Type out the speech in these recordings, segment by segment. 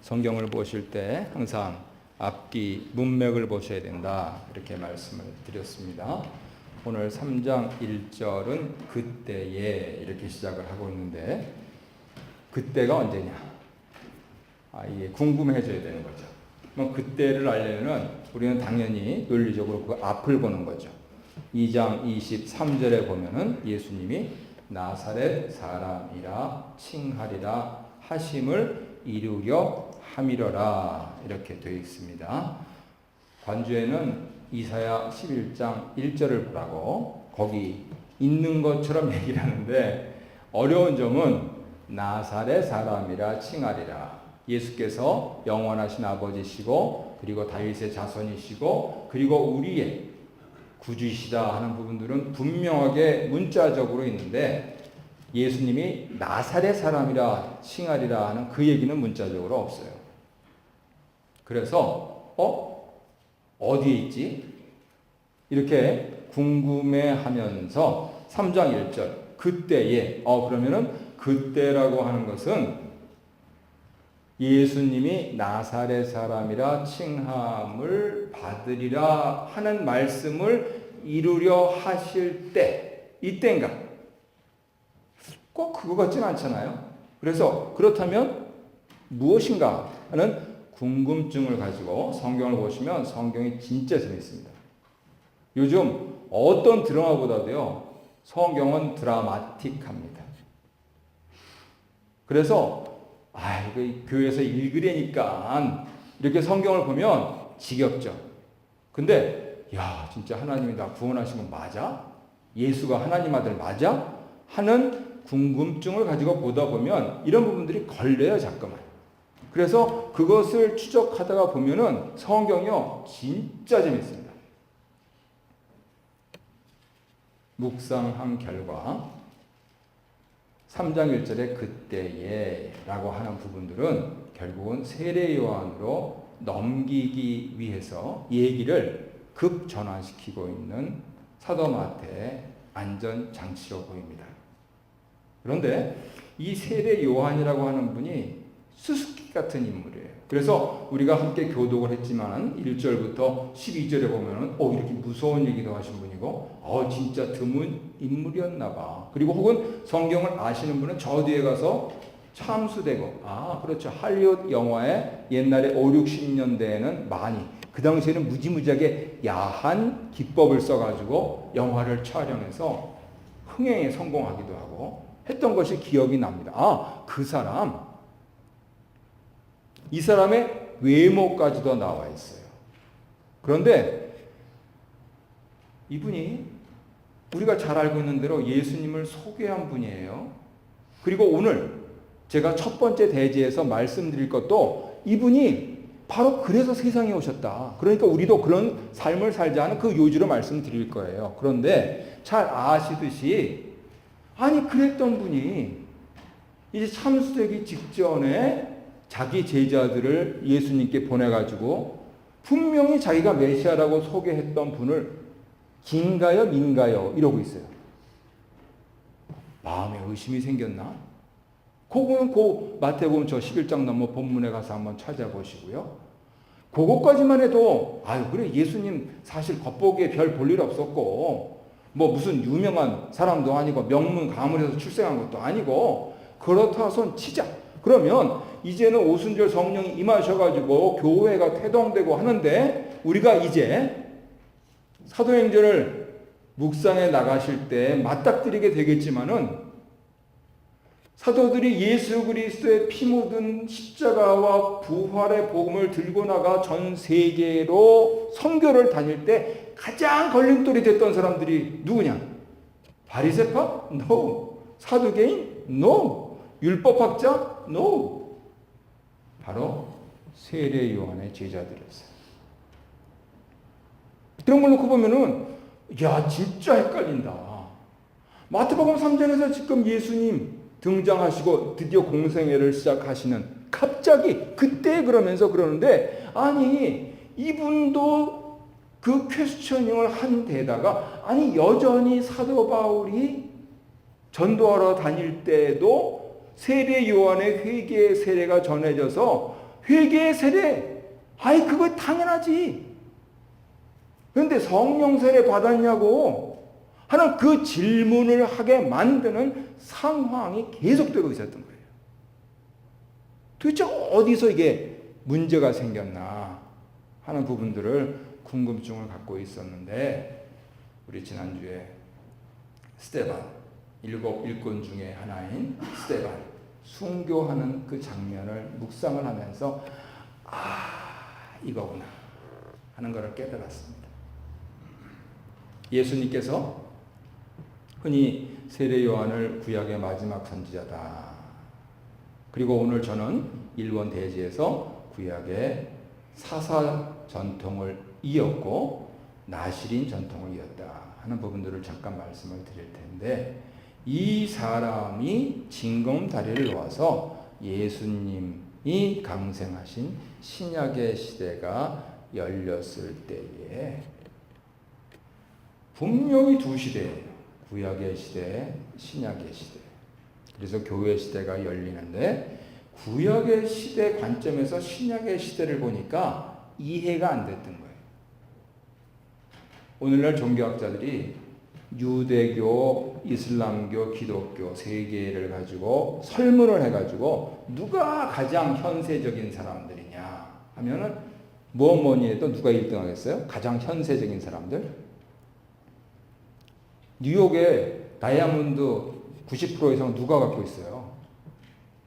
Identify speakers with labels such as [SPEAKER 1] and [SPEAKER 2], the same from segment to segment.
[SPEAKER 1] 성경을 보실 때 항상 앞뒤 문맥을 보셔야 된다, 이렇게 말씀을 드렸습니다. 오늘 3장 1절은 그때에 이렇게 시작을 하고 있는데, 그때가 언제냐? 이게 궁금해져야 되는 거죠. 그럼 그때를 알려면 우리는 당연히 논리적으로 그 앞을 보는 거죠. 2장 23절에 보면은 예수님이 나사렛 사람이라 칭하리라 하심을 이루려 함이러라, 이렇게 되어 있습니다. 관주에는 이사야 11장 1절을 보라고 거기 있는 것처럼 얘기를 하는데, 어려운 점은 나사렛 사람이라 칭하리라, 예수께서 영원하신 아버지시고 그리고 다윗의 자손이시고 그리고 우리의 구주이시다 하는 부분들은 분명하게 문자적으로 있는데, 예수님이 나사렛 사람이라 칭하리라 하는 그 얘기는 문자적으로 없어요. 그래서 어디에 있지? 이렇게 궁금해하면서 3장 1절 그때에 그러면은 그때라고 하는 것은 예수님이 나사렛 사람이라 칭함을 받으리라 하는 말씀을 이루려 하실 때, 이때인가? 꼭 그거 같지는 않잖아요. 그래서 그렇다면 무엇인가 하는 궁금증을 가지고 성경을 보시면 성경이 진짜 재밌습니다. 요즘 어떤 드라마보다도요, 성경은 드라마틱합니다. 그래서 이거 교회에서 읽으려니까 이렇게 성경을 보면 지겹죠. 근데 진짜 하나님이 나 구원하신 건 맞아? 예수가 하나님 아들 맞아? 하는 궁금증을 가지고 보다 보면 이런 부분들이 걸려요, 자꾸만. 그래서 그것을 추적하다가 보면은 성경이요, 진짜 재밌습니다. 묵상한 결과 3장 1절에 그때에 라고 하는 부분들은 결국은 세례 요한으로 넘기기 위해서 얘기를 급전환시키고 있는 사도 마태의 안전장치로 보입니다. 그런데 이 세례 요한이라고 하는 분이 수수께끼 같은 인물이에요. 그래서 우리가 함께 교독을 했지만 1절부터 12절에 보면은 이렇게 무서운 얘기도 하신 분이고 진짜 드문 인물이었나 봐. 그리고 혹은 성경을 아시는 분은 저 뒤에 가서 참수되고 그렇죠. 할리우드 영화에 옛날에 5, 60년대에는 많이, 그 당시에는 무지무지하게 야한 기법을 써가지고 영화를 촬영해서 흥행에 성공하기도 하고 했던 것이 기억이 납니다. 그 사람, 이 사람의 외모까지도 나와 있어요. 그런데 이분이 우리가 잘 알고 있는 대로 예수님을 소개한 분이에요. 그리고 오늘 제가 첫 번째 대지에서 말씀드릴 것도 이분이 바로 그래서 세상에 오셨다. 그러니까 우리도 그런 삶을 살자는 그 요지로 말씀드릴 거예요. 그런데 잘 아시듯이 그랬던 분이 이제 참수되기 직전에 자기 제자들을 예수님께 보내가지고 분명히 자기가 메시아라고 소개했던 분을 긴가요 민가요 이러고 있어요. 마음에 의심이 생겼나? 그거는 마태복음 저 11장 넘어 본문에 가서 한번 찾아보시고요. 그것까지만 해도 그래, 예수님 사실 겉보기에 별 볼 일 없었고 무슨 유명한 사람도 아니고 명문 가문에서 출생한 것도 아니고 그렇다 손 치자. 그러면 이제는 오순절 성령이 임하셔가지고 교회가 태동되고 하는데, 우리가 이제 사도행전을 묵상해 나가실 때 맞닥뜨리게 되겠지만은, 사도들이 예수 그리스도의 피 묻은 십자가와 부활의 복음을 들고 나가 전 세계로 선교를 다닐 때 가장 걸림돌이 됐던 사람들이 누구냐? 바리새파? No. 사두개인? No. 율법학자? No. 바로 세례 요한의 제자들이었어요. 그런 걸 놓고 보면은 진짜 헷갈린다. 마태복음 3장에서 지금 예수님 등장하시고 드디어 공생애를 시작하시는, 갑자기 그때 그러면서 그러는데, 이분도 그 퀘스처닝을 한 데다가 여전히 사도 바울이 전도하러 다닐 때도 세례 요한의 회개의 세례가 전해져서 회개의 세례, 아이 그거 당연하지. 그런데 성령 세례 받았냐고 하는 그 질문을 하게 만드는 상황이 계속되고 있었던 거예요. 도대체 어디서 이게 문제가 생겼나 하는 부분들을 궁금증을 갖고 있었는데, 우리 지난주에 스데반, 7 일꾼 중에 하나인 스데반 순교하는 그 장면을 묵상을 하면서 이거구나 하는 것을 깨달았습니다. 예수님께서 흔히 세례 요한을 구약의 마지막 선지자다. 그리고 오늘 저는 일본 대지에서 구약의 사사 전통을 이었고 나실인 전통을 이었다 하는 부분들을 잠깐 말씀을 드릴 텐데, 이 사람이 징검다리를 놓아서 예수님이 강생하신 신약의 시대가 열렸을 때에 분명히 두 시대예요. 구약의 시대, 신약의 시대. 그래서 교회 시대가 열리는데, 구약의 시대 관점에서 신약의 시대를 보니까 이해가 안 됐던 거예요. 오늘날 종교학자들이 유대교, 이슬람교, 기독교 세 개를 가지고 설문을 해가지고 누가 가장 현세적인 사람들이냐 하면은 뭐니 해도 누가 1등 하겠어요? 가장 현세적인 사람들? 뉴욕에 다이아몬드 90% 이상 누가 갖고 있어요?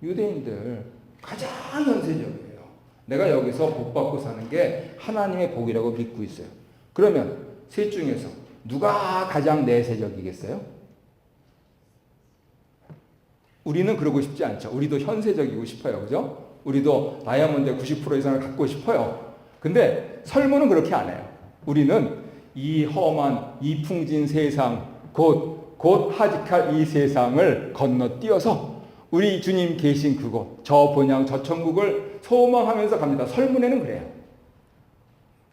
[SPEAKER 1] 유대인들. 가장 현세적이에요. 내가 여기서 복 받고 사는 게 하나님의 복이라고 믿고 있어요. 그러면 셋 중에서 누가 가장 내세적이겠어요? 우리는 그러고 싶지 않죠. 우리도 현세적이고 싶어요. 그죠? 우리도 다이아몬드 90% 이상을 갖고 싶어요. 근데 설문은 그렇게 안 해요. 우리는 이 험한, 이 풍진 세상, 곧 하직할 이 세상을 건너뛰어서 우리 주님 계신 그곳, 저 본향, 저 천국을 소망하면서 갑니다. 설문에는 그래요.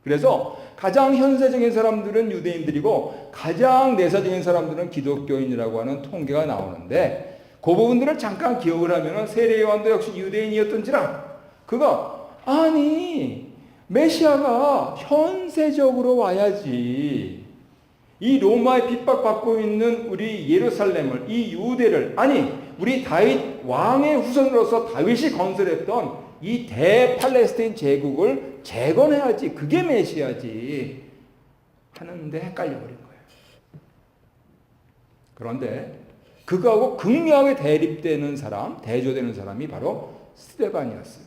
[SPEAKER 1] 그래서 가장 현세적인 사람들은 유대인들이고 가장 내세적인 사람들은 기독교인이라고 하는 통계가 나오는데, 그 부분들을 잠깐 기억을 하면 세례 요한도 역시 유대인이었던지라, 그가 아니 메시아가 현세적으로 와야지, 이 로마에 핍박받고 있는 우리 예루살렘을, 이 유대를, 아니 우리 다윗 왕의 후손으로서 다윗이 건설했던 이 대팔레스타인 제국을 재건해야지, 그게 메시아지 하는데 헷갈려버린 거예요. 그런데 그거하고 극명하게 대립되는 사람, 대조되는 사람이 바로 스데반이었어요.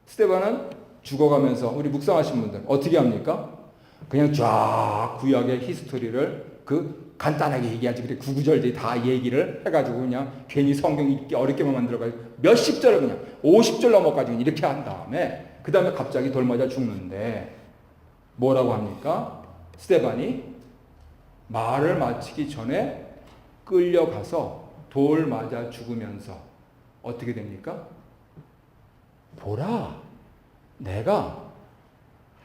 [SPEAKER 1] 스데반은 죽어가면서, 우리 묵상하신 분들 어떻게 합니까? 그냥 쫙 구약의 히스토리를 간단하게 얘기하지. 그래, 구구절들이 다 얘기를 해가지고 그냥 괜히 성경 읽기 어렵게만 만들어가지고 몇십 절을 그냥 50절 넘어가지고 이렇게 한 다음에 그 다음에 갑자기 돌 맞아 죽는데 뭐라고 합니까? 스데반이 말을 마치기 전에 끌려가서 돌 맞아 죽으면서 어떻게 됩니까? 보라, 내가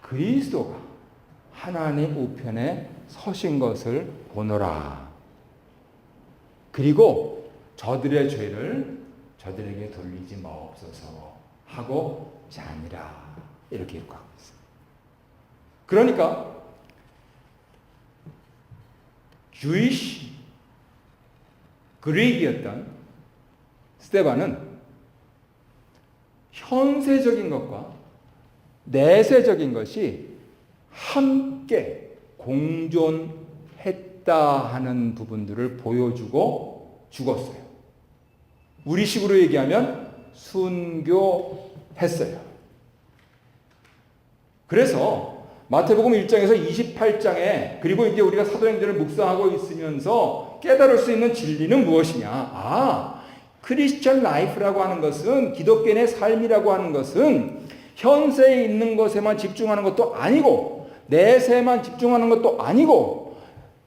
[SPEAKER 1] 그리스도가 하나님 우편에 서신 것을 보노라. 그리고 저들의 죄를 저들에게 돌리지 마옵소서 하고 자니라. 이렇게 기록하고 있어요. 그러니까 Jewish 그릭이었던 스데반은 현세적인 것과 내세적인 것이 함께 공존했다 하는 부분들을 보여주고 죽었어요. 우리식으로 얘기하면 순교했어요. 그래서 마태복음 1장에서 28장에, 그리고 이제 우리가 사도행전을 묵상하고 있으면서 깨달을 수 있는 진리는 무엇이냐? 크리스천 라이프라고 하는 것은, 기독교인의 삶이라고 하는 것은 현세에 있는 것에만 집중하는 것도 아니고 내세만 집중하는 것도 아니고,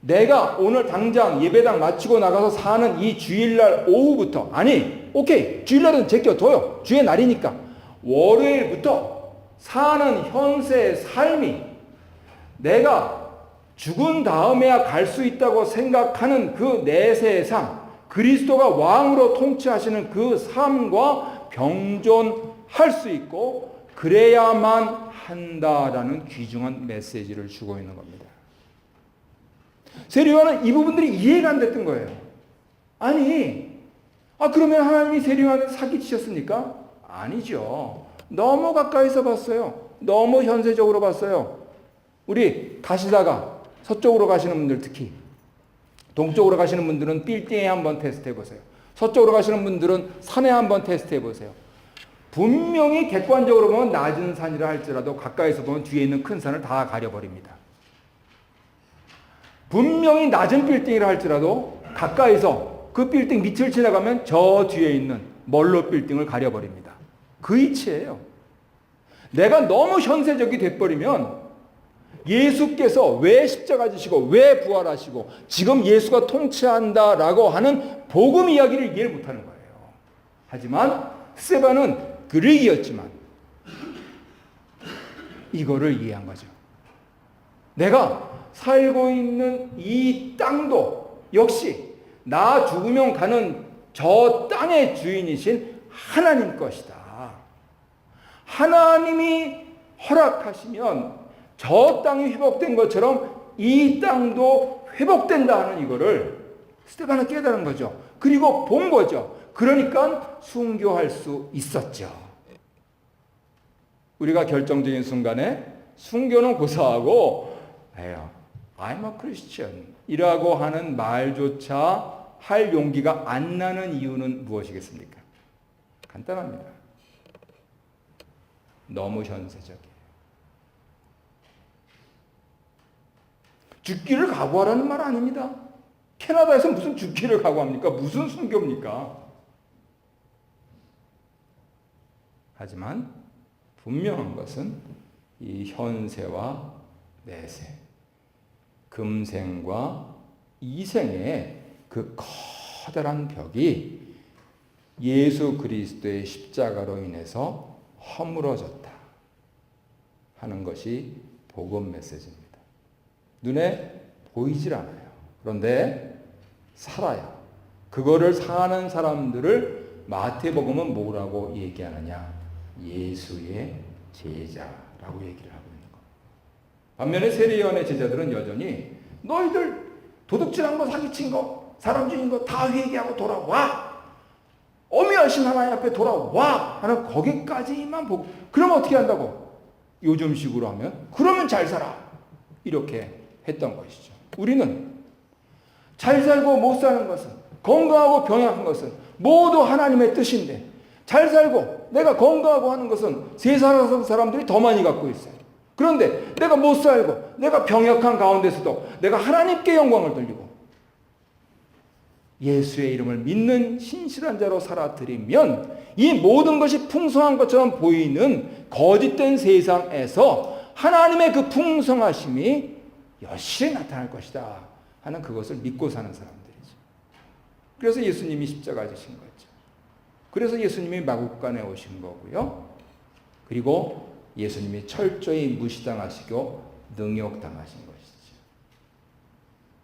[SPEAKER 1] 내가 오늘 당장 예배당 마치고 나가서 사는 이 주일날 오후부터, 아니 오케이 주일날은 제껴둬요, 주의 날이니까, 월요일부터 사는 현세의 삶이 내가 죽은 다음에야 갈 수 있다고 생각하는 그 내세의 삶, 그리스도가 왕으로 통치하시는 그 삶과 병존할 수 있고, 그래야만 한다라는 귀중한 메시지를 주고 있는 겁니다. 세례요한은 이 부분들이 이해가 안 됐던 거예요. 아니, 그러면 하나님이 세례요한을 사기치셨습니까? 아니죠. 너무 가까이서 봤어요. 너무 현세적으로 봤어요. 우리 가시다가 서쪽으로 가시는 분들, 특히 동쪽으로 가시는 분들은 빌딩에 한번 테스트해 보세요. 서쪽으로 가시는 분들은 산에 한번 테스트해 보세요. 분명히 객관적으로 보면 낮은 산이라 할지라도 가까이서 보면 뒤에 있는 큰 산을 다 가려버립니다. 분명히 낮은 빌딩이라 할지라도 가까이서 그 빌딩 밑을 지나가면 저 뒤에 있는 멀로 빌딩을 가려버립니다. 그 이치예요. 내가 너무 현세적이 돼버리면 예수께서 왜 십자가 지시고 왜 부활하시고 지금 예수가 통치한다라고 하는 복음 이야기를 이해를 못하는 거예요. 하지만 스데반은 그릭이었지만 이거를 이해한 거죠. 내가 살고 있는 이 땅도 역시 나 죽으면 가는 저 땅의 주인이신 하나님 것이다. 하나님이 허락하시면 저 땅이 회복된 것처럼 이 땅도 회복된다 하는 이거를 스데반은 깨달은 거죠. 그리고 본 거죠. 그러니까 순교할 수 있었죠. 우리가 결정적인 순간에 순교는 고사하고 I'm a Christian 이라고 하는 말조차 할 용기가 안 나는 이유는 무엇이겠습니까? 간단합니다. 너무 현세적이에요. 죽기를 각오하라는 말 아닙니다. 캐나다에서 무슨 죽기를 각오합니까? 무슨 순교입니까? 하지만 분명한 것은 이 현세와 내세, 금생과 이생의 그 커다란 벽이 예수 그리스도의 십자가로 인해서 허물어졌다 하는 것이 복음 메시지입니다. 눈에 보이질 않아요. 그런데 살아요. 그거를 사는 사람들을 마태복음은 뭐라고 얘기하느냐? 예수의 제자라고 얘기를 하고 있는 거예요. 반면에 세례요한의 제자들은 여전히 너희들 도둑질한 거, 사기친 거, 사람 죽인 거 다 회개하고 돌아와. 어미하신 하나님 앞에 돌아와 하는 거기까지만 보고, 그러면 어떻게 한다고? 요즘식으로 하면 그러면 잘 살아. 이렇게 했던 것이죠. 우리는 잘 살고 못 사는 것은, 건강하고 병약한 것은 모두 하나님의 뜻인데, 잘 살고 내가 건강하고 하는 것은 세상 사람들이 더 많이 갖고 있어요. 그런데 내가 못 살고 내가 병약한 가운데서도 내가 하나님께 영광을 돌리고 예수의 이름을 믿는 신실한 자로 살아드리면 이 모든 것이 풍성한 것처럼 보이는 거짓된 세상에서 하나님의 그 풍성하심이 여실히 나타날 것이다 하는 그것을 믿고 사는 사람들이죠. 그래서 예수님이 십자가 지신 거죠. 그래서 예수님이 마국간에 오신 거고요. 그리고 예수님이 철저히 무시당하시고 능욕당하신 것이죠.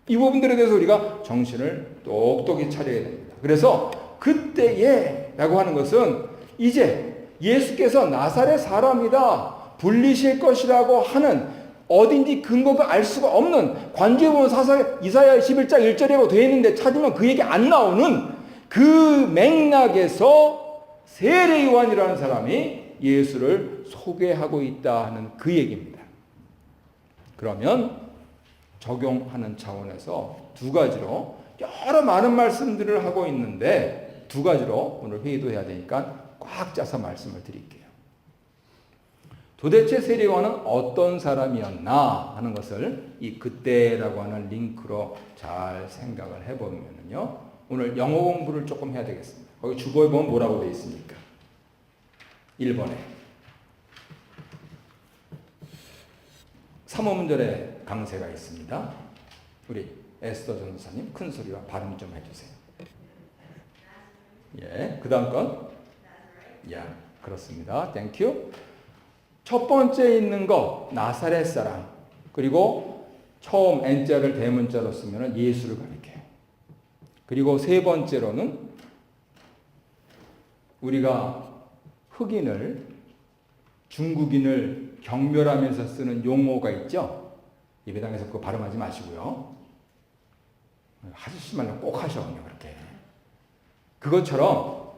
[SPEAKER 1] 이 부분들에 대해서 우리가 정신을 똑똑히 차려야 됩니다. 그래서 그때에 라고 하는 것은 이제 예수께서 나사렛 사람이다, 불리실 것이라고 하는 어딘지 근거가 알 수가 없는, 관주에 보면 이사야 11장 1절이라고 되어 있는데 찾으면 그 얘기 안 나오는 그 맥락에서 세례 요한이라는 사람이 예수를 소개하고 있다 하는 그 얘기입니다. 그러면 적용하는 차원에서 두 가지로 여러 많은 말씀들을 하고 있는데 두 가지로 오늘 회의도 해야 되니까 꽉 짜서 말씀을 드릴게요. 도대체 세례 요한은 어떤 사람이었나 하는 것을 이 그때라고 하는 링크로 잘 생각을 해보면요. 오늘 영어 공부를 조금 해야 되겠습니다. 거기 주보에 보면 뭐라고 되어 있습니까? 1번에 3어문절에 강세가 있습니다. 우리 에스더 전도사님 큰 소리와 발음 좀 해주세요. 예, 그 다음 건? 그렇습니다. 땡큐. 첫 번째 있는 거 나사렛 사람, 그리고 처음 N자를 대문자로 쓰면 예수를 가리켜요. 그리고 세 번째로는 우리가 흑인을 중국인을 경멸하면서 쓰는 용어가 있죠. 예배당에서 그거 발음하지 마시고요. 하시지 말라고 꼭 하셔 그냥 그렇게. 그것처럼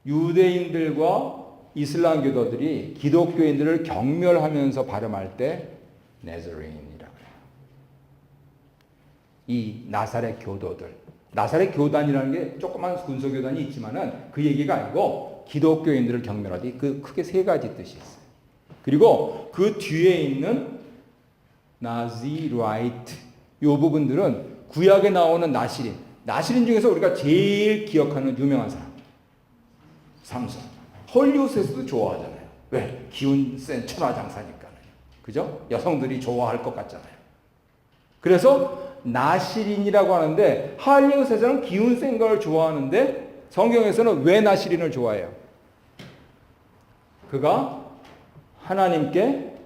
[SPEAKER 1] 유대인들과 이슬람교도들이 기독교인들을 경멸하면서 발음할 때 네저레인이라고 해요. 이 나사렛 교도들. 나사렛 교단이라는 게 조그만 군소교단이 있지만은 그 얘기가 아니고 기독교인들을 경멸하되 그 크게 세 가지 뜻이 있어요. 그리고 그 뒤에 있는 나지라이트 이 부분들은 구약에 나오는 나시린. 나시린 중에서 우리가 제일 기억하는 유명한 사람. 삼손. 헐리우드에서도 좋아하잖아요. 왜? 기운 센 천하장사니까요. 그죠? 여성들이 좋아할 것 같잖아요. 그래서 나시린이라고 하는데 할리우드에서는 기운 센 걸 좋아하는데 성경에서는 왜 나시린을 좋아해요? 그가 하나님께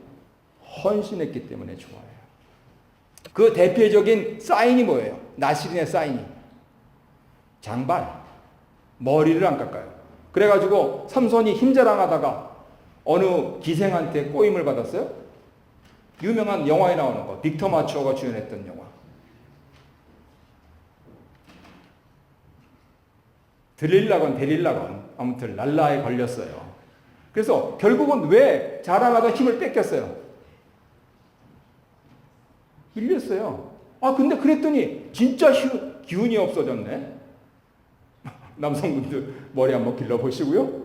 [SPEAKER 1] 헌신했기 때문에 좋아해요. 그 대표적인 사인이 뭐예요? 나시린의 사인이 장발, 머리를 안 깎아요. 그래가지고 삼손이 힘자랑하다가 어느 기생한테 꼬임을 받았어요. 유명한 영화에 나오는 거, 빅터 마초가 주연했던 영화. 데릴라건 아무튼 랄라에 걸렸어요. 그래서 결국은 왜 자랑하던 힘을 뺏겼어요? 밀렸어요. 아 근데 그랬더니 진짜 기운이 없어졌네. 남성분들 머리 한번 길러보시고요.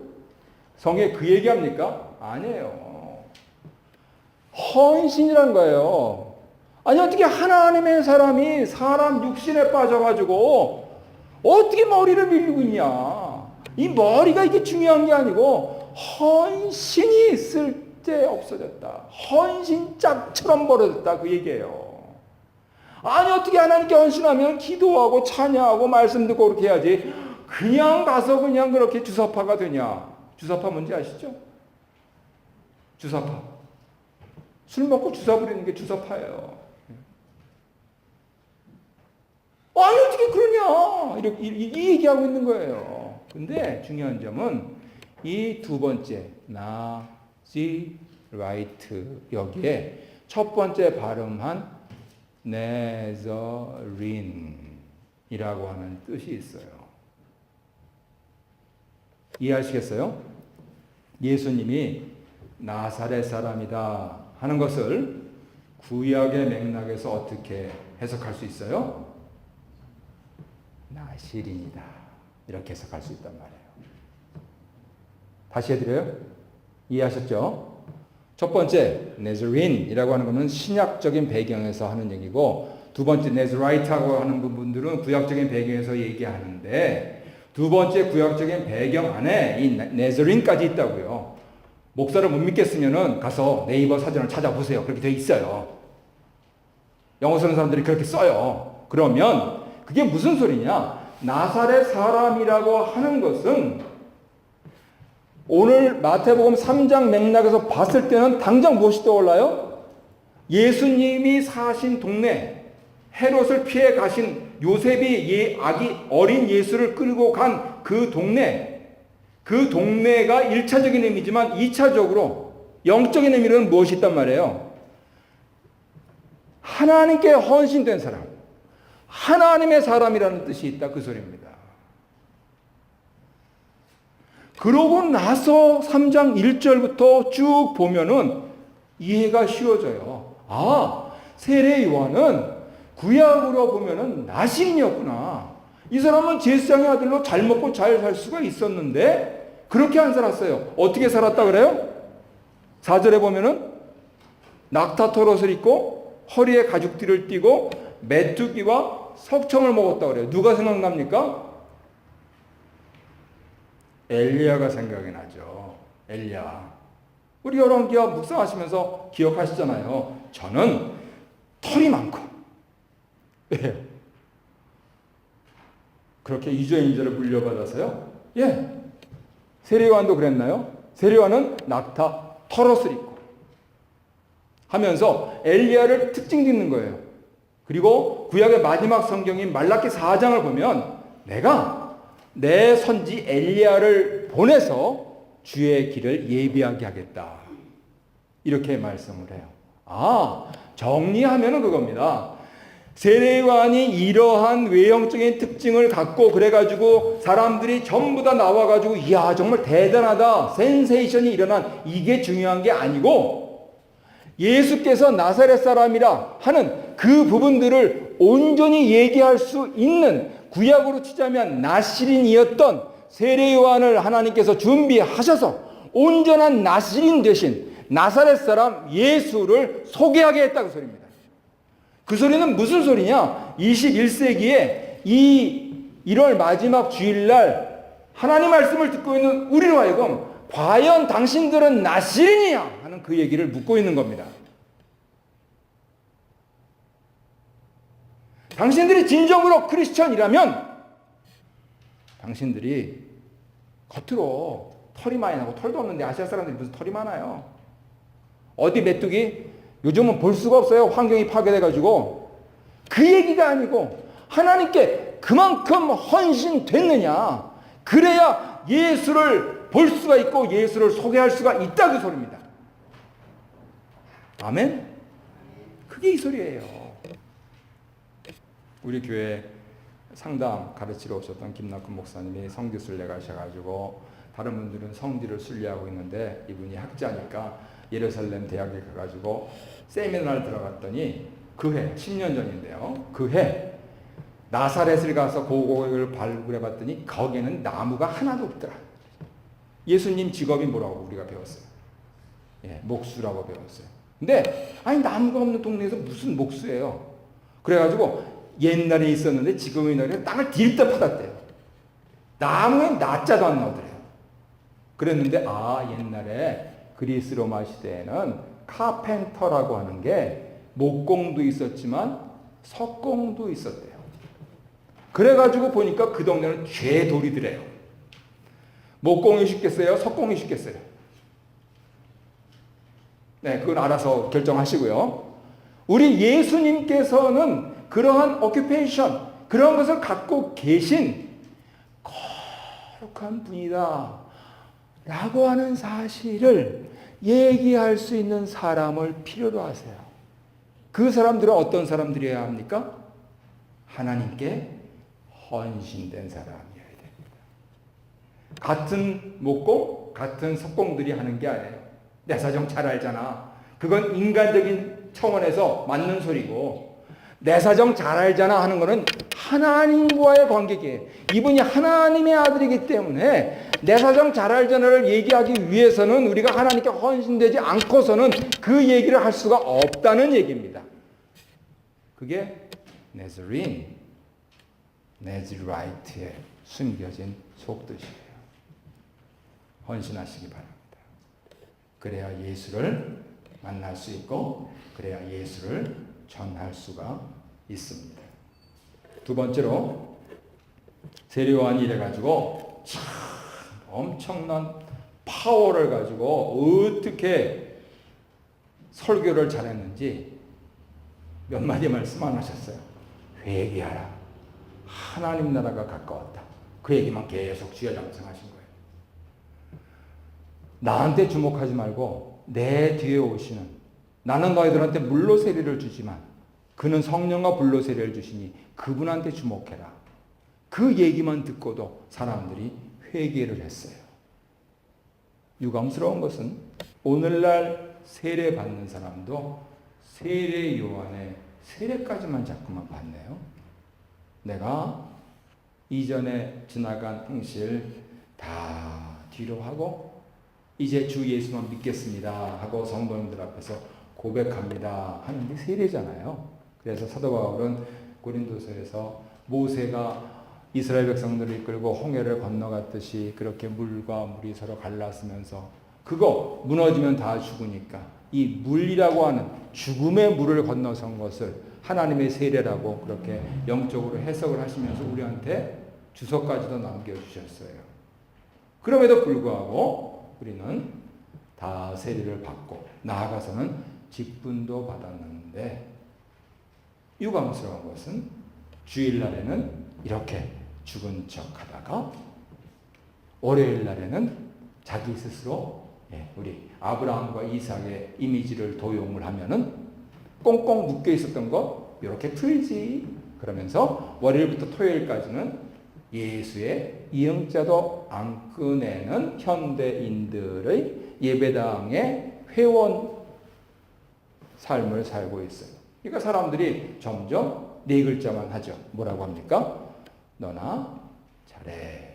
[SPEAKER 1] 성에 그 얘기합니까? 아니에요. 헌신이란 거예요. 아니 어떻게 하나님의 사람이 사람 육신에 빠져가지고 어떻게 머리를 밀리고 있냐. 이 머리가 이게 중요한 게 아니고 헌신이 쓸데 없어졌다. 헌신짝처럼 벌어졌다 그 얘기예요. 아니 어떻게 하나님께 헌신하면 기도하고 찬양하고 말씀 듣고 그렇게 해야지 그냥 가서 그냥 그렇게 주사파가 되냐. 주사파 뭔지 아시죠? 주사파. 술 먹고 주사 부리는 게 주사파예요. 아니 어떻게 그러냐. 이렇게 이 얘기하고 있는 거예요. 근데 중요한 점은 이 두 번째 나지라이트 여기에 첫 번째 발음한 네저린이라고 하는 뜻이 있어요. 이해하시겠어요? 예수님이 나사렛 사람이다 하는 것을 구약의 맥락에서 어떻게 해석할 수 있어요? 나시린이다. 이렇게 해석할 수 있단 말이에요. 다시 해드려요? 이해하셨죠? 첫 번째, 네저린이라고 하는 것은 신약적인 배경에서 하는 얘기고, 두 번째, 네저라이트라고 하는 부분들은 구약적인 배경에서 얘기하는데, 두 번째 구약적인 배경 안에 이 네저린까지 있다고요. 목사를 못 믿겠으면은 가서 네이버 사전을 찾아보세요. 그렇게 되어 있어요. 영어 쓰는 사람들이 그렇게 써요. 그러면 그게 무슨 소리냐? 나사렛 사람이라고 하는 것은 오늘 마태복음 3장 맥락에서 봤을 때는 당장 무엇이 떠올라요? 예수님이 사신 동네, 헤롯을 피해 가신 요셉이 어린 예수를 끌고 간 그 동네가 1차적인 의미지만 2차적으로 영적인 의미로는 무엇이 있단 말이에요? 하나님께 헌신된 사람, 하나님의 사람이라는 뜻이 있다 그 소리입니다. 그러고 나서 3장 1절부터 쭉 보면은 이해가 쉬워져요. 아, 세례 요한은 구약으로 보면은 나시린이었구나. 이 사람은 제사장의 아들로 잘 먹고 잘 살 수가 있었는데 그렇게 안 살았어요. 어떻게 살았다 그래요? 4절에 보면은 낙타 털옷을 입고 허리에 가죽띠를 띠고 메뚜기와 석청을 먹었다 그래요. 누가 생각납니까? 엘리야가 생각이 나죠. 엘리야. 우리 열왕기하 묵상하시면서 기억하시잖아요. 저는 털이 많고. 왜요? 그렇게 이주인자를 물려받아서요? 예. 세례요한도 그랬나요? 세례요한은 낙타 털옷을 입고 하면서 엘리야를 특징 짓는 거예요. 그리고 구약의 마지막 성경인 말라기 4장을 보면 내가 내 선지 엘리야를 보내서 주의 길을 예비하게 하겠다. 이렇게 말씀을 해요. 정리하면은 그겁니다. 세례요한이 이러한 외형적인 특징을 갖고 그래가지고 사람들이 전부 다 나와가지고 이야 정말 대단하다 센세이션이 일어난 이게 중요한 게 아니고 예수께서 나사렛 사람이라 하는 그 부분들을 온전히 얘기할 수 있는 구약으로 치자면 나시린이었던 세례요한을 하나님께서 준비하셔서 온전한 나시린 대신 나사렛 사람 예수를 소개하게 했다고 소리입니다. 그 소리는 무슨 소리냐? 21세기에 이 1월 마지막 주일날 하나님 말씀을 듣고 있는 우리로 하여금 과연 당신들은 나시린이야? 하는 그 얘기를 묻고 있는 겁니다. 당신들이 진정으로 크리스천이라면 당신들이 겉으로 털이 많이 나고 털도 없는데 아시아 사람들이 무슨 털이 많아요? 어디 메뚜기? 요즘은 볼 수가 없어요. 환경이 파괴돼가지고. 그 얘기가 아니고 하나님께 그만큼 헌신됐느냐. 그래야 예수를 볼 수가 있고 예수를 소개할 수가 있다 그 소리입니다. 아멘? 그게 이 소리예요. 우리 교회 상담 가르치러 오셨던 김낙근 목사님이 성교 순례 가셔가지고 다른 분들은 성지를 순례하고 있는데 이분이 학자니까 예루살렘 대학에 가가지고 세미나를 들어갔더니 그 해 10년 전인데요. 그 해 나사렛을 가서 고고를 발굴해 봤더니 거기에는 나무가 하나도 없더라. 예수님 직업이 뭐라고 우리가 배웠어요? 목수라고 배웠어요. 근데 아니 나무가 없는 동네에서 무슨 목수예요? 그래가지고 옛날에 있었는데 지금의 날에 땅을 딜다 파놨대요. 나무엔 나자도 안 나오더래요. 그랬는데 옛날에 그리스 로마 시대에는 카펜터라고 하는 게 목공도 있었지만 석공도 있었대요. 그래가지고 보니까 그 동네는 죄돌이더래요. 목공이 쉽겠어요? 석공이 쉽겠어요? 네, 그건 알아서 결정하시고요. 우리 예수님께서는 그러한 오큐페이션, 그런 것을 갖고 계신 거룩한 분이다 라고 하는 사실을 얘기할 수 있는 사람을 필요로 하세요. 그 사람들은 어떤 사람들이어야 합니까? 하나님께 헌신된 사람이어야 됩니다. 같은 목공, 같은 석공들이 하는 게 아니에요. 내 사정 잘 알잖아. 그건 인간적인 차원에서 맞는 소리고 내 사정 잘 알잖아 하는 거는 하나님과의 관계기에 이분이 하나님의 아들이기 때문에 내 사정 잘 알잖아를 얘기하기 위해서는 우리가 하나님께 헌신되지 않고서는 그 얘기를 할 수가 없다는 얘기입니다. 그게 네즈린, 네즈라이트에 숨겨진 속뜻이에요. 헌신하시기 바랍니다. 그래야 예수를 만날 수 있고 그래야 예수를 전할 수가 있습니다. 두 번째로 세례요한이 이래가지고 참 엄청난 파워를 가지고 어떻게 설교를 잘했는지 몇 마디 말씀 안 하셨어요. 회개하라. 하나님 나라가 가까웠다. 그 얘기만 계속 주야장창하신 거예요. 나한테 주목하지 말고 내 뒤에 오시는 나는 너희들한테 물로 세례를 주지만 그는 성령과 불로 세례를 주시니 그분한테 주목해라. 그 얘기만 듣고도 사람들이 회개를 했어요. 유감스러운 것은 오늘날 세례 받는 사람도 세례 요한의 세례까지만 자꾸만 받네요. 내가 이전에 지나간 행실 다 뒤로 하고 이제 주 예수만 믿겠습니다 하고 성도님들 앞에서 고백합니다 하는 게 세례잖아요. 그래서 사도 바울은 고린도서에서 모세가 이스라엘 백성들을 이끌고 홍해를 건너갔듯이 그렇게 물과 물이 서로 갈랐으면서 그거 무너지면 다 죽으니까 이 물이라고 하는 죽음의 물을 건너선 것을 하나님의 세례라고 그렇게 영적으로 해석을 하시면서 우리한테 주석까지도 남겨주셨어요. 그럼에도 불구하고 우리는 다 세례를 받고 나아가서는 직분도 받았는데 유감스러운 것은 주일날에는 이렇게 죽은 척 하다가 월요일 날에는 자기 스스로 우리 아브라함과 이삭의 이미지를 도용을 하면은 꽁꽁 묶여 있었던 것 이렇게 풀지. 그러면서 월요일부터 토요일까지는 예수의 이응자도 안 꺼내는 현대인들의 예배당의 회원 삶을 살고 있어요. 그러니까 사람들이 점점 네 글자만 하죠. 뭐라고 합니까? 너나 잘해.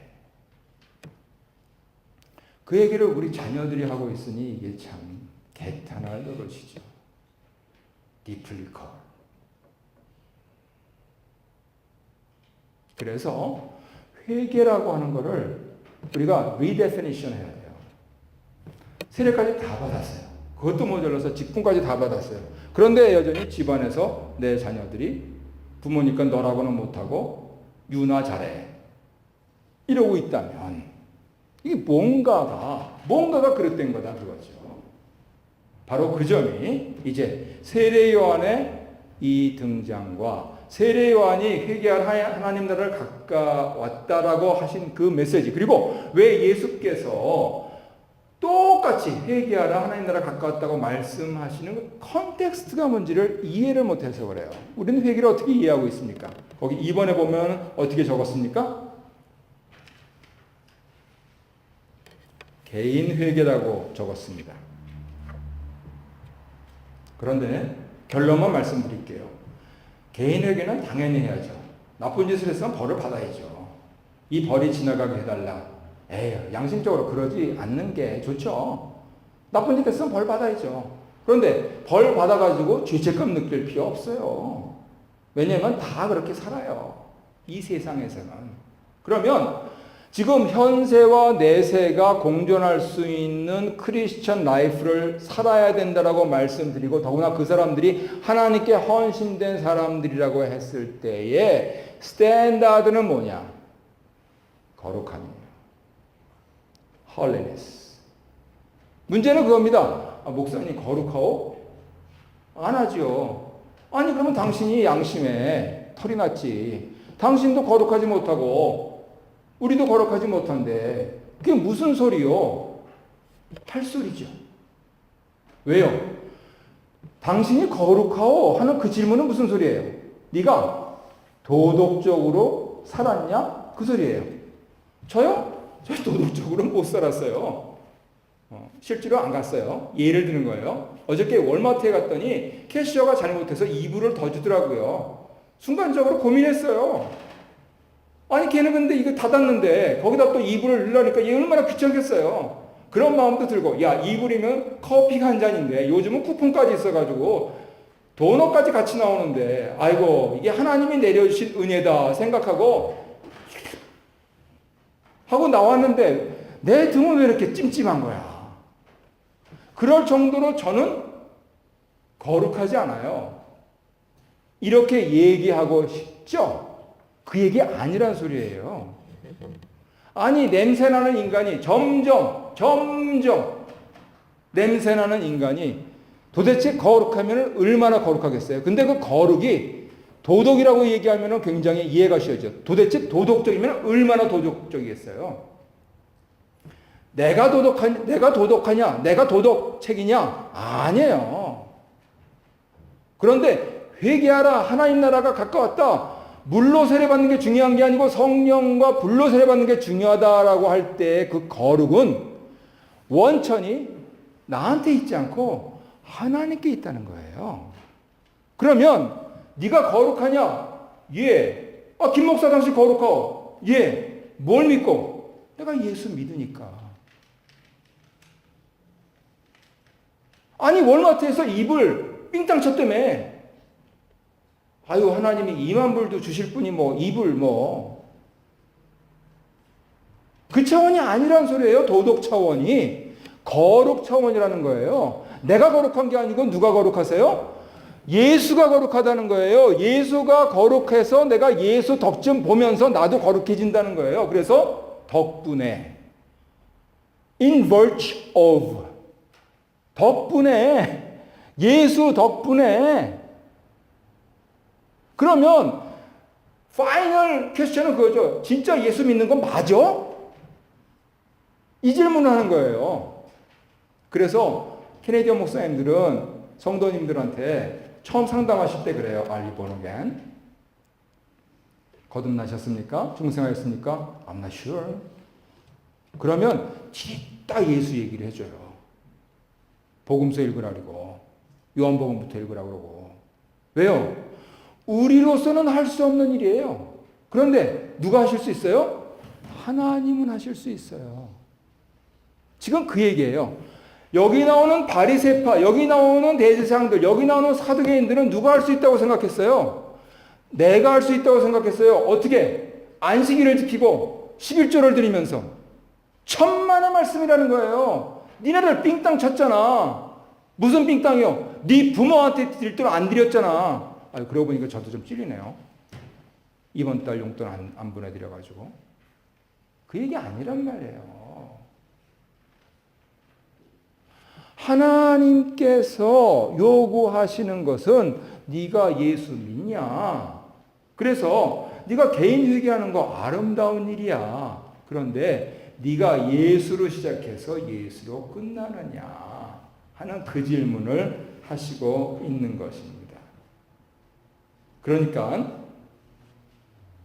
[SPEAKER 1] 그 얘기를 우리 자녀들이 하고 있으니 이게 참 개탄할 노릇이죠. 디플리커. 그래서 회개라고 하는 거를 우리가 리데피니션 해야 돼요. 세례까지 다 받았어요. 그것도 모자라서 직분까지 다 받았어요. 그런데 여전히 집안에서 내 자녀들이 부모니까 너라고는 못하고 유나 잘해. 이러고 있다면 이게 뭔가가 그릇된 거다 그거죠. 바로 그 점이 이제 세례 요한의 이 등장과 세례 요한이 회개할 하나님 나라를 가까웠다라고 하신 그 메시지, 그리고 왜 예수께서 똑같이 회개하라 하나님 나라 가까웠다고 말씀하시는 그 컨텍스트가 뭔지를 이해를 못해서 그래요. 우리는 회개를 어떻게 이해하고 있습니까? 거기 2번에 보면 어떻게 적었습니까? 개인 회개라고 적었습니다. 그런데 결론만 말씀드릴게요. 개인 회개는 당연히 해야죠. 나쁜 짓을 했으면 벌을 받아야죠. 이 벌이 지나가게 해달라. 에휴, 양심적으로 그러지 않는 게 좋죠. 나쁜 짓 했으면 벌 받아야죠. 그런데 벌 받아가지고 죄책감 느낄 필요 없어요. 왜냐면 다 그렇게 살아요. 이 세상에서는. 그러면 지금 현세와 내세가 공존할 수 있는 크리스천 라이프를 살아야 된다라고 말씀드리고, 더구나 그 사람들이 하나님께 헌신된 사람들이라고 했을 때에 스탠다드는 뭐냐? 거룩함이에요. holiness. 문제는 그겁니다. 목사님 거룩하오? 안 하죠. 아니 그러면 당신이 양심에 털이 났지. 당신도 거룩하지 못하고 우리도 거룩하지 못한데 그게 무슨 소리요? 할 소리죠. 왜요? 당신이 거룩하오 하는 그 질문은 무슨 소리예요? 네가 도덕적으로 살았냐? 그 소리예요. 저요? 저 도덕적으로는 못 살았어요. 실제로 안 갔어요. 예를 드는 거예요. 어저께 월마트에 갔더니 캐시어가 잘못해서 이불을 더 주더라고요. 순간적으로 고민했어요. 아니 걔는 근데 이거 닫았는데 거기다 또 이불을 넣으려니까 얘 얼마나 귀찮겠어요. 그런 마음도 들고, 야 이불이면 커피가 한 잔인데 요즘은 쿠폰까지 있어가지고 도넛까지 같이 나오는데 아이고 이게 하나님이 내려주신 은혜다 생각하고 하고 나왔는데 내 등은 왜 이렇게 찜찜한 거야. 그럴 정도로 저는 거룩하지 않아요. 이렇게 얘기하고 싶죠? 그 얘기 아니란 소리예요. 아니 냄새나는 인간이 점점 냄새나는 인간이 도대체 거룩하면 얼마나 거룩하겠어요? 근데 그 거룩이 도덕이라고 얘기하면 굉장히 이해가 쉬워져. 도대체 도덕적이면 얼마나 도덕적이겠어요? 내가 도덕하냐? 내가 도덕책이냐? 아니에요. 그런데 회개하라. 하나님 나라가 가까웠다. 물로 세례받는 게 중요한 게 아니고 성령과 불로 세례받는 게 중요하다라고 할 때 그 거룩은 원천이 나한테 있지 않고 하나님께 있다는 거예요. 그러면 네가 거룩하냐? 예. 김 목사 당신 거룩하오? 예. 뭘 믿고? 내가 예수 믿으니까. 아니 월마트에서 이불 삥땅 쳤다며. 아유 하나님이 2만 불도 주실 분이 뭐 이불 뭐. 그 차원이 아니란 소리예요. 도덕 차원이. 거룩 차원이라는 거예요. 내가 거룩한 게 아니고 누가 거룩하세요? 예수가 거룩하다는 거예요. 예수가 거룩해서 내가 예수 덕 좀 보면서 나도 거룩해진다는 거예요. 그래서 덕분에 in virtue of 덕분에 예수 덕분에. 그러면 파이널 퀘스천은 그거죠. 진짜 예수 믿는 건 맞아? 이 질문을 하는 거예요. 그래서 캐네디언 목사님들은 성도님들한테 처음 상담하실 때 그래요. Are you born again? 거듭나셨습니까? 중생하였습니까? I'm not sure. 그러면 딱 예수 얘기를 해줘요. 복음서 읽으라 그러고 요한복음부터 읽으라 그러고. 왜요? 우리로서는 할 수 없는 일이에요. 그런데 누가 하실 수 있어요? 하나님은 하실 수 있어요. 지금 그 얘기예요. 여기 나오는 바리새파, 여기 나오는 대제사장들, 여기 나오는 사두개인들은 누가 할 수 있다고 생각했어요? 내가 할 수 있다고 생각했어요. 어떻게? 안식일을 지키고 11조를 드리면서 천만의 말씀이라는 거예요. 니네들 삥땅 쳤잖아. 무슨 삥땅이요? 네 부모한테 드릴 돈 안 드렸잖아. 그러고 보니까 저도 좀 찔리네요. 이번 달 용돈 안 보내드려가지고. 그 얘기 아니란 말이에요. 하나님께서 요구하시는 것은 네가 예수 믿냐? 그래서 네가 개인 회개하는 거 아름다운 일이야. 그런데 네가 예수로 시작해서 예수로 끝나느냐 하는 그 질문을 하시고 있는 것입니다. 그러니까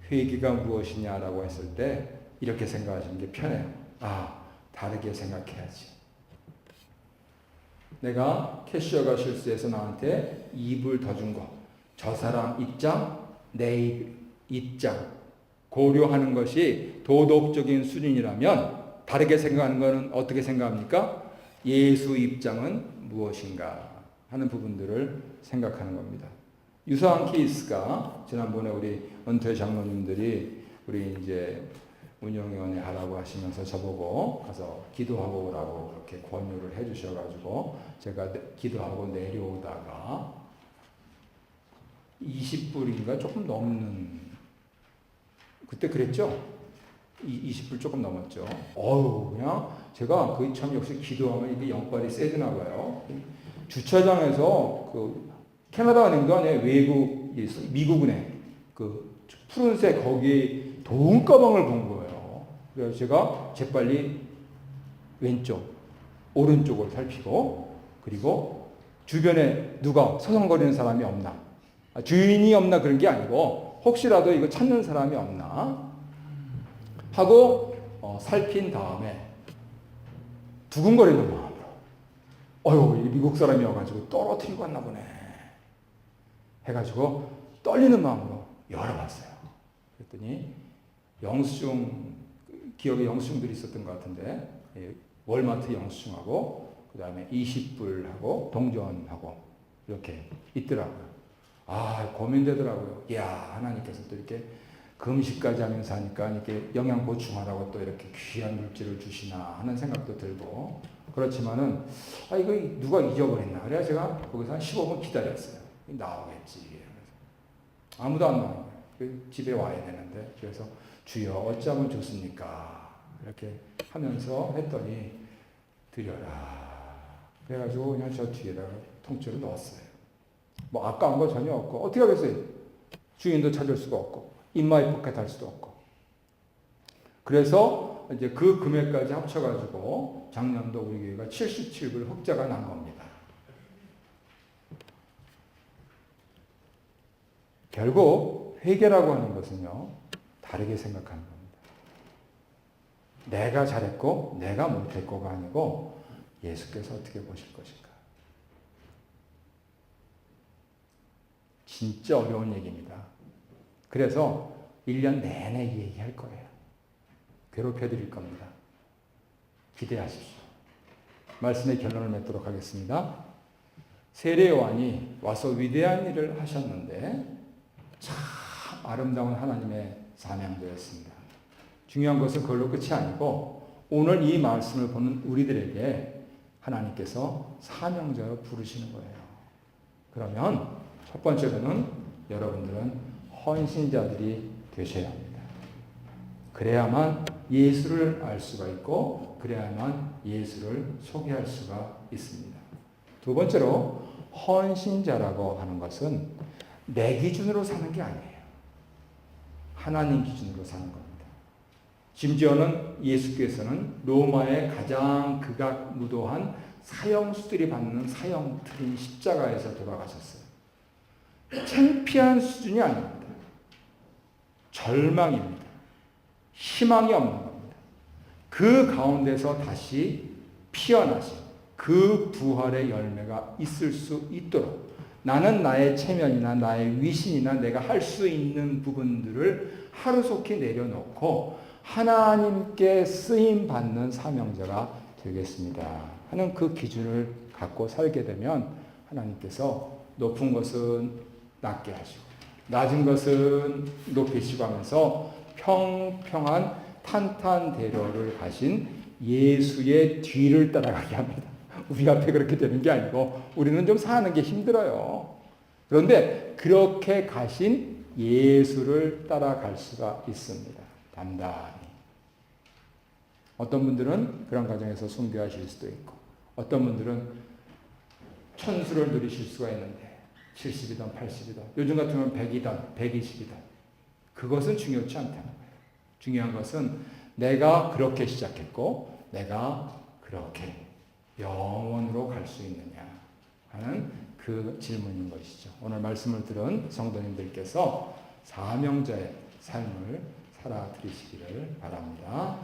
[SPEAKER 1] 회개가 무엇이냐라고 했을 때 이렇게 생각하시는 게 편해요. 다르게 생각해야지. 내가 캐시어가 실수해서 나한테 2불 더 준 거, 저 사람 입장, 내 입장 고려하는 것이 도덕적인 수준이라면 다르게 생각하는 것은 어떻게 생각합니까? 예수 입장은 무엇인가 하는 부분들을 생각하는 겁니다. 유사한 케이스가 지난번에 우리 은퇴 장로님들이 우리 이제 운영위원회 하라고 하시면서 저보고 가서 기도하고 오라고 그렇게 권유를 해주셔가지고 제가 기도하고 내려오다가 20불인가 조금 넘는 그때 그랬죠? 20불 조금 넘었죠. 그냥 제가 그 참 역시 기도하면 이게 영빨이 세지나 봐요. 주차장에서 그 캐나다 은행도 아니에요. 외국 미국 은행 그 푸른색 거기에 돈 가방을 본 거예요. 그래서 제가 재빨리 왼쪽, 오른쪽을 살피고 그리고 주변에 누가 서성거리는 사람이 없나, 주인이 없나 그런 게 아니고 혹시라도 이거 찾는 사람이 없나 하고 살핀 다음에 두근거리는 마음으로 미국 사람이어가지고 떨어뜨리고 왔나 보네 해가지고 떨리는 마음으로 열어봤어요. 그랬더니 기업에 영수증들이 있었던 것 같은데 월마트 영수증하고 그 다음에 20불하고 동전하고 이렇게 있더라고요. 고민되더라고요. 하나님께서 또 이렇게 금식까지 하면서 하니까 이렇게 영양 보충하라고 또 이렇게 귀한 물질을 주시나 하는 생각도 들고 그렇지만은 이거 누가 잊어버렸나. 그래야 제가 거기서 한 15분 기다렸어요. 나오겠지. 아무도 안 나와요. 집에 와야 되는데 그래서 주여 어찌하면 좋습니까? 이렇게 하면서 했더니 드려라. 그래가지고 그냥 저 뒤에다가 통째로 넣었어요. 아까운 거 전혀 없고 어떻게 하겠어요? 주인도 찾을 수가 없고 인마이 포켓 할 수도 없고. 그래서 이제 그 금액까지 합쳐가지고 작년도 우리 교회가 77불 흑자가 난 겁니다. 결국 회개라고 하는 것은요 다르게 생각하는 겁니다. 내가 잘했고 내가 못했고가 아니고 예수께서 어떻게 보실 것인가. 진짜 어려운 얘기입니다. 그래서 1년 내내 이 얘기할 거예요. 괴롭혀드릴 겁니다. 기대하십시오. 말씀의 결론을 맺도록 하겠습니다. 세례 요한이 와서 위대한 일을 하셨는데 참 아름다운 하나님의 사명자였습니다. 중요한 것은 그걸로 끝이 아니고 오늘 이 말씀을 보는 우리들에게 하나님께서 사명자로 부르시는 거예요. 그러면 첫 번째로는 여러분들은 헌신자들이 되셔야 합니다. 그래야만 예수를 알 수가 있고 그래야만 예수를 소개할 수가 있습니다. 두 번째로 헌신자라고 하는 것은 내 기준으로 사는 게 아니에요. 하나님 기준으로 사는 겁니다. 심지어는 예수께서는 로마의 가장 극악무도한 사형수들이 받는 사형틀인 십자가에서 돌아가셨어요. 창피한 수준이 아닙니다. 절망입니다. 희망이 없는 겁니다. 그 가운데서 다시 피어나신 그 부활의 열매가 있을 수 있도록 나는 나의 체면이나 나의 위신이나 내가 할 수 있는 부분들을 하루속히 내려놓고 하나님께 쓰임받는 사명자가 되겠습니다 하는 그 기준을 갖고 살게 되면 하나님께서 높은 것은 낮게 하시고 낮은 것은 높이시고 하면서 평평한 탄탄대로를 가신 예수의 뒤를 따라가게 합니다. 우리 앞에 그렇게 되는 게 아니고 우리는 좀 사는 게 힘들어요. 그런데 그렇게 가신 예수를 따라갈 수가 있습니다. 담담히. 어떤 분들은 그런 과정에서 순교하실 수도 있고 어떤 분들은 천수를 누리실 수가 있는데 70이든 80이든 요즘 같으면 100이든 120이든 그것은 중요치 않다는 거예요. 중요한 것은 내가 그렇게 시작했고 내가 그렇게 영원으로 갈 수 있느냐 하는 그 질문인 것이죠. 오늘 말씀을 들은 성도님들께서 사명자의 삶을 살아드리시기를 바랍니다.